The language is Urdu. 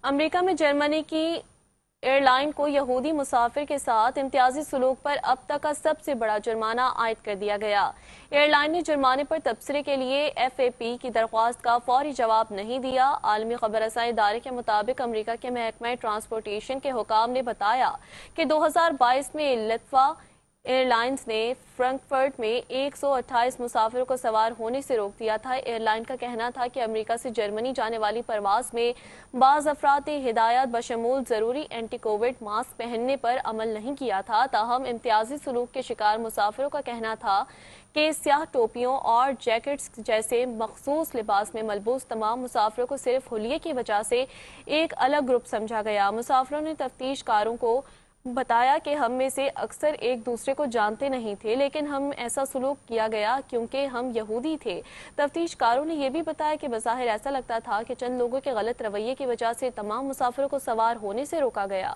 امریکہ میں جرمنی کی ایئر لائن کو یہودی مسافر کے ساتھ امتیازی سلوک پر اب تک کا سب سے بڑا جرمانہ عائد کر دیا گیا۔ ایئر لائن نے جرمانے پر تبصرے کے لیے ایف اے پی کی درخواست کا فوری جواب نہیں دیا۔ عالمی خبر رسائی ادارے کے مطابق امریکہ کے محکمہ ٹرانسپورٹیشن کے حکام نے بتایا کہ 2022 میں لتھوا ایئر لائنز نے فرینکفرٹ میں 128 مسافروں کو سوار ہونے سے روک دیا تھا۔ ایئر لائن کا کہنا تھا کہ امریکہ سے جرمنی جانے والی پرواز میں بعض افراد نے ہدایات بشمول ضروری اینٹی کووڈ ماسک پہننے پر عمل نہیں کیا تھا، تاہم امتیازی سلوک کے شکار مسافروں کا کہنا تھا کہ سیاہ ٹوپیوں اور جیکٹس جیسے مخصوص لباس میں ملبوس تمام مسافروں کو صرف حلیے کی وجہ سے ایک الگ گروپ سمجھا گیا۔ مسافروں نے تفتیش کاروں کو بتایا کہ ہم میں سے اکثر ایک دوسرے کو جانتے نہیں تھے، لیکن ہم ایسا سلوک کیا گیا کیونکہ ہم یہودی تھے۔ تفتیش کاروں نے یہ بھی بتایا کہ بظاہر ایسا لگتا تھا کہ چند لوگوں کے غلط رویے کی وجہ سے تمام مسافروں کو سوار ہونے سے روکا گیا۔